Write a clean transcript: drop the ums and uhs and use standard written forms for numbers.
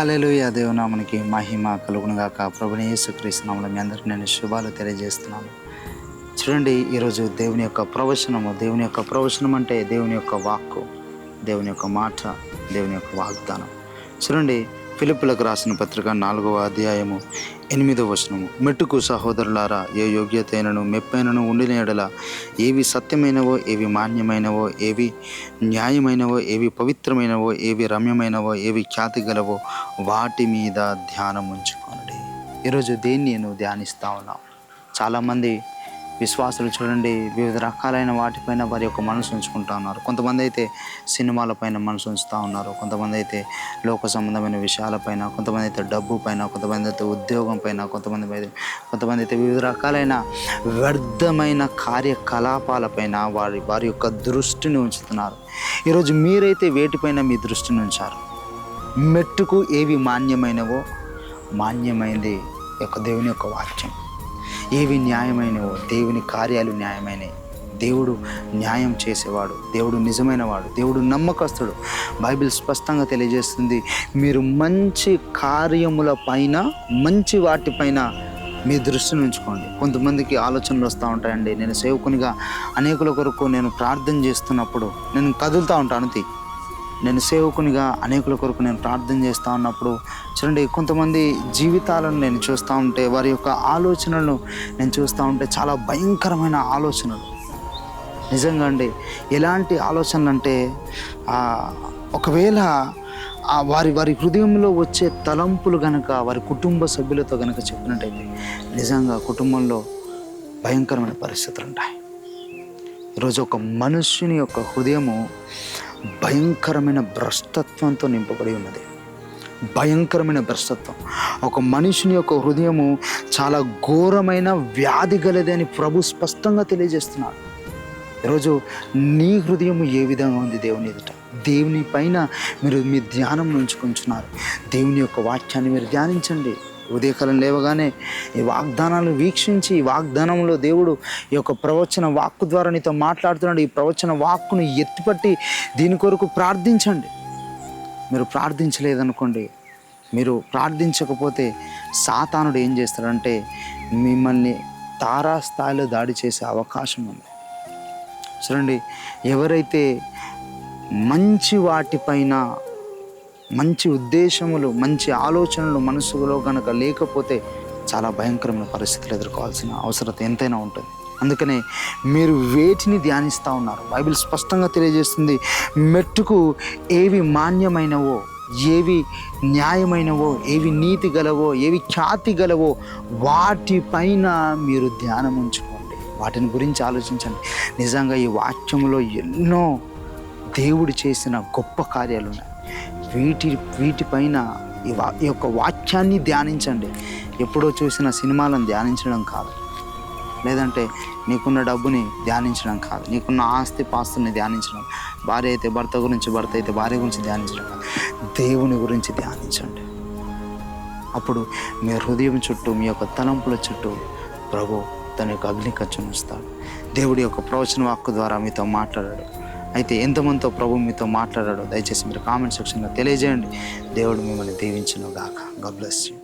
హల్లెలూయా. దేవునామనికి మహిమ కలుగును గాక. ప్రభువైన యేసుక్రీస్తు నామములో మీ అందరికీ నేను శుభాలు తెలియజేస్తున్నాను. చూడండి, ఈరోజు దేవుని యొక్క ప్రవచనం అంటే దేవుని యొక్క వాక్కు, దేవుని యొక్క మాట, దేవుని యొక్క వాగ్దానం. చూడండి, ఫిలిప్పీలకు రాసిన పత్రిక 4వ అధ్యాయము 8వ వచనము. మెట్టుకు సహోదరులారా, ఏ యోగ్యత అయినను మెప్పైనను ఉండిన ఎడల ఏవి సత్యమైనవో, ఏవి మాన్యమైనవో, ఏవి న్యాయమైనవో, ఏవి పవిత్రమైనవో, ఏవి రమ్యమైనవో, ఏవి ఖ్యాతి గలవో వాటి మీద ధ్యానం ఉంచుకోండి. ఈరోజు దేన్ని నువ్వు ధ్యానిస్తూ ఉన్నావు? చాలామంది విశ్వాసులు చూడండి, వివిధ రకాలైన వాటిపైన వారి యొక్క మనసు ఉంచుకుంటూ ఉన్నారు. కొంతమంది అయితే సినిమాలపైన మనసు ఉంచుతూ ఉన్నారు, కొంతమంది అయితే లోక సంబంధమైన విషయాలపైన, కొంతమంది అయితే డబ్బు పైన, కొంతమంది అయితే ఉద్యోగం పైన, కొంతమంది అయితే వివిధ రకాలైన వ్యర్థమైన కార్యకలాపాలపైన వారి యొక్క దృష్టిని ఉంచుతున్నారు. ఈరోజు మీరైతే వేటిపైన మీ దృష్టిని ఉంచారు? మెట్టుకు ఏవి మాన్యమైనవో, మాన్యమైనది యొక్క దేవుని యొక్క వాక్యం. ఏవి న్యాయమైనవో, దేవుని కార్యాలు న్యాయమైనవి. దేవుడు న్యాయం చేసేవాడు, దేవుడు నిజమైనవాడు, దేవుడు నమ్మకస్తుడు. బైబిల్ స్పష్టంగా తెలియజేస్తుంది, మీరు మంచి కార్యముల పైన, మంచి వాటిపైన మీ దృష్టిని ఉంచుకోండి. కొంతమందికి ఆలోచనలు వస్తూ ఉంటాయండి. నేను సేవకునిగా అనేకుల కొరకు నేను ప్రార్థన చేస్తున్నప్పుడు నేను కదులుతూ ఉంటాను. నేను సేవకునిగా అనేకుల కొరకు నేను ప్రార్థన చేస్తూ ఉన్నప్పుడు చూడండి, కొంతమంది జీవితాలను నేను చూస్తూ ఉంటే, వారి యొక్క ఆలోచనలను నేను చూస్తూ ఉంటే చాలా భయంకరమైన ఆలోచనలు. నిజంగా అండి, ఎలాంటి ఆలోచనలు అంటే, ఒకవేళ వారి హృదయంలో వచ్చే తలంపులు కనుక వారి కుటుంబ సభ్యులతో కనుక చెప్పినట్టయితే నిజంగా కుటుంబంలో భయంకరమైన పరిస్థితులు ఉంటాయి. ఈరోజు ఒక మనుష్యుని యొక్క హృదయము భయంకరమైన భ్రష్టత్వంతో నింపబడి ఉన్నది. భయంకరమైన భ్రష్టత్వం. ఒక మనుషుని యొక్క హృదయము చాలా ఘోరమైన వ్యాధి గలది అని ప్రభు స్పష్టంగా తెలియజేస్తున్నాడు. ఈరోజు నీ హృదయము ఏ విధంగా ఉంది దేవుని ఎదుట? దేవుని పైన మీరు మీ ధ్యానం ఉంచుకుంటున్నారు. దేవుని యొక్క వాక్యాన్ని మీరు ధ్యానించండి. ఉదయకాలం లేవగానే ఈ వాగ్దానాలను వీక్షించి, ఈ వాగ్దానంలో దేవుడు ఈ యొక్క ప్రవచన వాక్కు ద్వారా నీతో మాట్లాడుతున్నాడు. ఈ ప్రవచన వాక్కును ఎత్తిపట్టి దీని కొరకు ప్రార్థించండి. మీరు ప్రార్థించలేదనుకోండి, మీరు ప్రార్థించకపోతే సాతానుడు ఏం చేస్తాడంటే మిమ్మల్ని తారాస్థాయిలో దాడి చేసే అవకాశం ఉంది. చూడండి, ఎవరైతే మంచి వాటిపైన, మంచి ఉద్దేశములు, మంచి ఆలోచనలు మనసులో కనుక లేకపోతే చాలా భయంకరమైన పరిస్థితులు ఎదుర్కోవాల్సిన అవసరం ఎంతైనా ఉంటుంది. అందుకనే మీరు వేటిని ధ్యానిస్తూ ఉన్నారు? బైబిల్ స్పష్టంగా తెలియజేస్తుంది, మెట్టుకు ఏవి మాన్యమైనవో, ఏవి న్యాయమైనవో, ఏవి నీతి గలవో, ఏవి ఖ్యాతి గలవో వాటిపైన మీరు ధ్యానం ఉంచుకోండి. వాటిని గురించి ఆలోచించండి. నిజంగా ఈ వాక్యంలో ఎన్నో దేవుడు చేసిన గొప్ప కార్యాలు ఉన్నాయి. వీటిపైన ఈ యొక్క వాక్యాన్ని ధ్యానించండి. ఎప్పుడో చూసిన సినిమాలను ధ్యానించడం కాదు, లేదంటే నీకున్న డబ్బుని ధ్యానించడం కాదు, నీకున్న ఆస్తి పాస్తుల్ని ధ్యానించడం, భార్య అయితే భర్త గురించి, భర్త అయితే భార్య గురించి ధ్యానించడం కాదు, దేవుని గురించి ధ్యానించండి. అప్పుడు మీ హృదయం చుట్టూ, మీ యొక్క తలంపుల చుట్టూ ప్రభు తన యొక్క అగ్ని కంచెను ఉంచుతాడు. దేవుడి యొక్క ప్రవచన వాక్కు ద్వారా మీతో మాట్లాడాడు. అయితే ఎంతమందితో ప్రభు మీతో మాట్లాడాడో దయచేసి మీరు కామెంట్ సెక్షన్లో తెలియజేయండి. దేవుడు మిమ్మల్ని దీవించును గాక. God bless you.